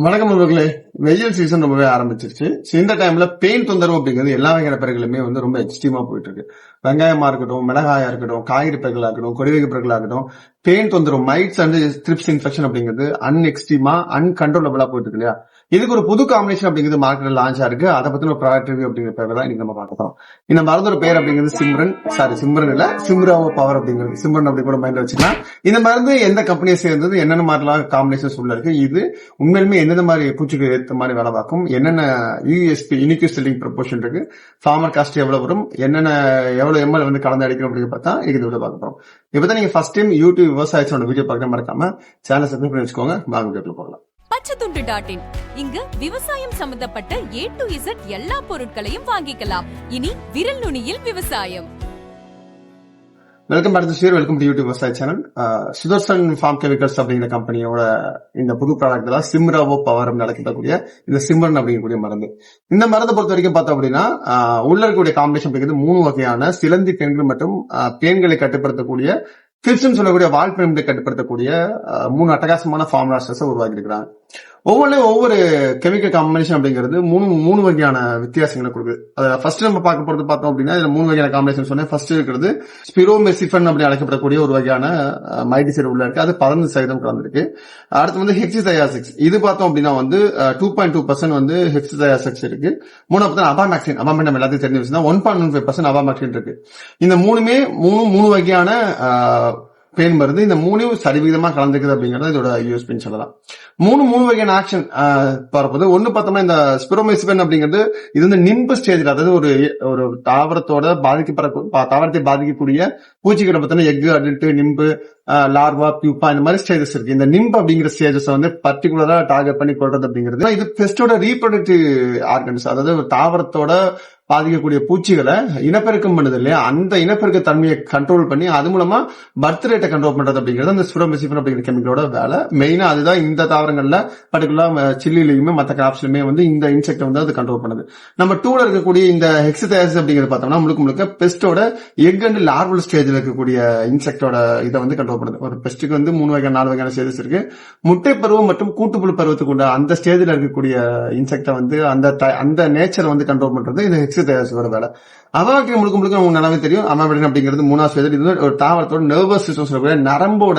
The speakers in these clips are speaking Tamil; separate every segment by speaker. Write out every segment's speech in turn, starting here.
Speaker 1: வணக்கம் நண்பர்களே. வெயில் சீசன் ரொம்பவே ஆரம்பிச்சிருச்சு. இந்த டைம்ல பெயின் தொந்தரவு அப்படிங்கிறது எல்லா வகையான பயிர்களுமே ரொம்ப எக்ஸ்ட்ரீமா போயிட்டு இருக்கு. வெங்காயமா இருக்கட்டும், மிளகாயா இருக்கட்டும், காய்கறி பயிர்களா இருக்கட்டும், கொடிவகை பயிர்களா இருக்கட்டும், பெயின் தொந்தரவு மைட்ஸ் அண்ட் த்ரிப்ஸ் இன்ஃபெக்ஷன் அப்படிங்கிறது எக்ஸ்ட்ரீமா அன்கண்ட்ரோலபிளா போயிட்டு இருக்கு இல்லையா? இதுக்கு ஒரு புது காம்பினேஷன் அப்படிங்கிறது மார்க்கெட்ல லான்ச் ஆயிருக்கு. அதை பத்தின ஒரு ப்ராடக்ட் ரிவ்யூ அப்படிங்கிற பேர் தான் இன்னைக்கு நம்ம பார்க்க போறோம். இந்த மருந்தோட பேர் அப்படிங்கிறது சிம்ரன் இல்ல சிம்ராவோ பவர் அப்படிங்கிறது. சிம்ரன் அப்படி கூட மைண்ட்ல வச்சுக்கலாம். இந்த மருந்து எந்த கம்பெனியை சேர்ந்தது, என்னென்ன மாதிரிலாம் காம்பினேஷன் உள்ள இருக்கு, இது உண்மையிலுமே எந்தெந்த மாதிரி பூச்சிக்கு ஏற்ற மாதிரி வேலை பார்க்கும், என்னென்ன யூஎஸ்பி யூனிக் செல்லிங் ப்ரொபோர்ஷன் இருக்கு, ஃபார்மர் காஸ்ட் எவ்வளவு வரும், என்னென்ன எவ்வளவு எம்எல் கலந்து அடிக்கணும் அப்படின்னு பார்த்தா இது விட பார்க்க போறோம். இப்பதான் நீங்க ஃபர்ஸ்ட் டைம் யூடியூப் விவசாயத்தோட வீடியோ பார்க்க மறக்காம சேனல் சப்ஸ்கிரைப் பண்ணி வச்சுக்கோங்க. வாங்க வீடியோக்குள்ள போகலாம்.
Speaker 2: பச்சைத்துண்டு.in இங்கு விவசாயம் சம்பந்தப்பட்ட A to Z எல்லா பொருட்களையும் வாங்கிக்கலாம். இனி விரல் நுனியில் விவசாயம்.
Speaker 1: வெல்கம் பேக் டு யூடியூப் விவசாய சேனல். சுதர்சன் ஃபார்ம் கெமிக்கல்ஸ் அப்படிங்கிற கம்பெனியோட இந்த புது ப்ராடக்ட் தான் சிம்ராவோ பவர் நடக்கக்கூடிய இந்த சிம்ரன் அப்படிங்கக்கூடிய மருந்து. இந்த மருந்தை பொறுத்த வரைக்கும் பார்த்தோம் அப்படின்னா உள்ள இருக்கக்கூடிய காம்பினேஷன் அப்படிங்கிறது 3 வகையான சிலந்தி பெண்கள் மற்றும் பேன்களை கட்டுப்படுத்தக்கூடிய பிப்ஸ்ன்னு சொல்லக்கூடிய வாழ்க்கை கட்டுப்படுத்தக்கூடிய 3 அட்டகாசமான ஃபார்முலாஸ் உருவாக்கி இருக்கிறாங்க. ஒவ்வொரு கெமிக்கல் காம்பினேஷன் அப்படிங்கிறது மூணு வகையான வித்தியாசங்களை கொடுக்குது. ஃபர்ஸ்ட் நம்ம பார்க்க போறது பார்த்தோம் அப்படின்னா இதுல 3 வகையான காம்பினேஷன் சொன்னேன். ஃபர்ஸ்ட் இருக்கிறது ஸ்பிரோமெசிஃபன் அப்படி அழைக்கப்படக்கூடிய ஒரு வகையான மைடிசைடு உள்ள இருக்கு. அது 15% கலந்துருக்கு. அடுத்து ஹெக்ஸிதயாசிக்ஸ். இது பார்த்தோம் அப்படின்னா 2.2% ஹெக்ஸிதயாசிக்ஸ் இருக்கு. 3 அபாமேக்சின் நம்ம எல்லாத்தையும் தெரிஞ்சு வச்சுன்னா 1.15% அபாமேக்சின் இருக்கு. இந்த மூணு வகையான பெயின் மருந்து. இந்த 3 சரிவிகிதமா கலந்துக்குது அப்படிங்கறது இதோட யூஎஸ்பின்னு சொல்லலாம். மூணு வகையான ஆக்ஷன் பார்ப்பது. ஒண்ணு பார்த்தோம்னா இந்த ஸ்பிரோமெசிபன் அப்படிங்கிறது இது நிம்பு ஸ்டேஜ்ல, அதாவது ஒரு தாவரத்தை பாதிக்கக்கூடிய பூச்சிகளை பத்தின egg, adult, nimbu, larva, pupa இந்த மாதிரி ஸ்டேஜஸ் இருக்கு. இந்த நிம்பு அப்படிங்கிற ஸ்டேஜஸ் பர்டிகுலரா டார்கெட் பண்ணி கொள்றது அப்படிங்கிறது இது பெஸ்டோட ரீப்ரொடக்டிவ் ஆர்கன்ஸ், அதாவது ஒரு தாவரத்தோட பாதிக்கக்கூடிய பூச்சிகளை இனப்பெருக்கம் பண்ணுது இல்லையா, அந்த இனப்பெருக்க தன்மையை கண்ட்ரோல் பண்ணி அது மூலமா பர்த் ரேட்டை கண்ட்ரோல் பண்றது அப்படிங்கிறது அந்த ஸ்பிரோமெசிபன் அப்படிங்கிற கெமிக்கலோட வேலை. மெயினா அதுதான் இந்த தாவரங்கள்ல பர்டிகுலரா சில்லிலையுமே மற்ற கிராப்ஸ்லயுமே இந்த இன்செக்ட் அது கண்ட்ரோல் பண்ணுது. நம்ம டூல இருக்கக்கூடிய இந்த ஹெக்ஸிதயாசிஸ் அப்படிங்கிறது பார்த்தோம்னா முழுக்க பெஸ்டோட எக் அண்ட் லார்வல் ஸ்டேஜ்ல இருக்கக்கூடிய இன்செக்டோட இதை கண்ட்ரோல் பண்ணுது. ஒரு பெஸ்ட்டுக்கு 3 வகையான 4 வகையான ஸ்டேஜஸ் இருக்கு. முட்டை பருவம் மற்றும் கூட்டுப்புழு பருவத்துக்கு உள்ள அந்த ஸ்டேஜ்ல இருக்கக்கூடிய இன்செக்டை அந்த நேச்சரை கண்ட்ரோல் பண்றது இந்த ஹெக்ஸிதயாசிஸோட வேலை. அவாக்கு முழுக்க நமக்கு நல்லாவே தெரியும். அமாபடின் அப்படிங்கிறது 3வது ஸ்டேஜ். இது ஒரு தாவரத்தோட நர்வஸ் சிஸ்டம் சொல்லக்கூடிய நரம்போட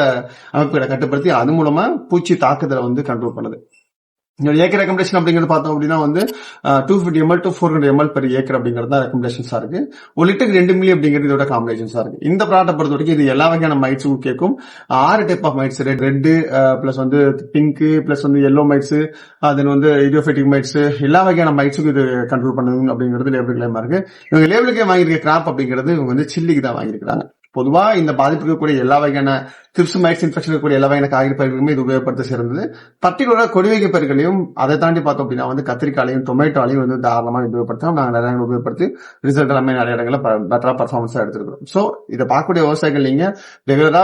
Speaker 1: அமைப்புகளை கட்டுப்படுத்தி அது மூலமா பூச்சி தாக்குதலை கண்ட்ரோல் பண்ணுது. ஏக்கர் ரெக்கமெண்டேஷன் அப்படிங்கிறது பார்த்தோம் அப்படின்னா 250 ml to 400 ml per acre அப்படிங்கிறது தான் ரெக்கமெண்டேஷன்ஸா இருக்கு. 1 லிட்டருக்கு 2 மில்லி அப்படிங்கிறது இதோட காம்பினேஷன்ஸா இருக்கு. இந்த ப்ராடக்ட் பொறுத்த வரைக்கும் இது எல்லா வகையான மைட்ஸும் கேட்கும். 6 type of mites, red plus pink plus yellow mites, then idiopathic mites, எல்லா வகையான மைட்ஸுக்கும் இது கண்ட்ரோல் பண்ணுங்க அப்படிங்கிறது லேபிள் கிளைமா இருக்கு. இவங்க லேபிளுக்கே வாங்கியிருக்க கிராப் அப்படிங்கிறது இவங்க சில்லிக்கு தான் வாங்கியிருக்காங்க. பொதுவா இந்த பாதிப்பு இருக்கக்கூடிய எல்லா வகையான த்ரிப்ஸ் மைட்ஸ் இன்ஃபெக்ஷன் இருக்கக்கூடிய எல்லா வகையான காய்கறி பயிர்களுமே இது உபயோகப்படுத்த சிறந்தது. பர்டிகுலரா கொடிவகை பயிர்களையும் அதை தாண்டி பார்த்தோம் அப்படின்னா கத்திரிக்காலையும் டொமேட்டோலையும் தாராளமாக உபயோகப்படுத்தலாம். நாங்கள் நிறைய உபயோகப்படுத்தி ரிசல்ட் எல்லாமே நிறைய இடங்கள்ல பெட்டரா பர்ஃபார்மன்ஸா எடுத்துருக்கோம். சோ இதை பார்க்கக்கூடிய விவசாயிகள் நீங்க ரெகுலரா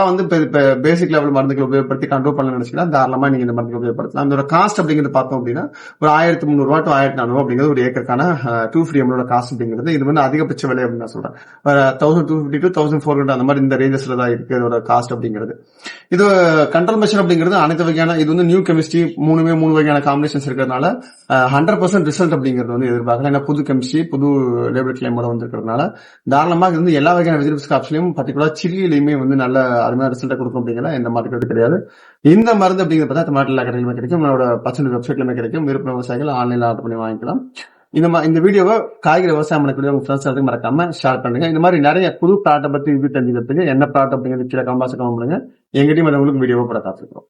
Speaker 1: பேசிக் லெவல் மருந்துகளை உபயோகப்படுத்தி கண்ட்ரோல் பண்ண நினைச்சீங்கன்னா தாராளமா நீங்க இந்த மருந்து உபயோகப்படுத்தலாம். இதோட காஸ்ட் அப்படிங்கிறது பார்த்தோம் அப்படின்னா ஒரு 1300 to 1400 அப்படிங்கிறது ஒரு ஏக்கருக்கான 250 ml காஸ்ட் அப்படிங்கிறது. இது அதிகபட்ச விலை அப்படின்னு நான் சொல்றேன். 1250 to 1400 அந்த மாதிரி இந்த ரேஞ்சஸ்ல தான் இருக்கு இதோட காஸ்ட் அப்படிங்கிறது. இது கண்ட்ரோல் மெஷர் அப்படிங்கிறது அனைத்து வகையான இது நியூ கெமிஸ்ட்ரி 3 வகையான காம்பினேஷன்ஸ் இருக்கிறதுனால 100% ரிசல்ட் அப்படிங்கிறது எதிர்பார்க்கலாம். ஏன்னா புது கெமிஸ்ட்ரி புது லேபிள் கிளைமோட இருக்கிறதுனால தாராளமாக எல்லா வகையான வெஜிடபிள்ஸ் காப்ஸ்லயும் பர்டிகுலர் சில்லிலையுமே நல்ல அருமையான ரிசல்ட் கொடுக்கும் அப்படிங்கிற எந்த மார்க்கெட் கிடையாது. இந்த மருந்து அப்படிங்கிறது பார்த்தா தமிழ்நாட்டில் கடையிலுமே கிடைக்கும். நம்மளோட பச்சை வெப்சைட்லுமே கிடைக்கும். விருப்ப விவசாயிகள் ஆன்லைன்ல ஆர்டர் பண்ணி வாங்கிக்கலாம். இந்த வீடியோவை காய்கறி விவசாயம் பண்ணக்கூடிய உங்க ஃப்ரெண்ட்ஸ் மறக்காம ஷேர் பண்ணுங்க. இந்த மாதிரி நிறைய புது ப்ராடக்ட் பத்தி தெரிஞ்சுக்கிறதுக்கு என்ன ப்ராடக்ட் அப்படிங்கிறது கீழே கமெண்ட் பண்ணுங்க. எங்கிட்டையும் உங்களுக்கு வீடியோவை போட காத்துக்கிறோம்.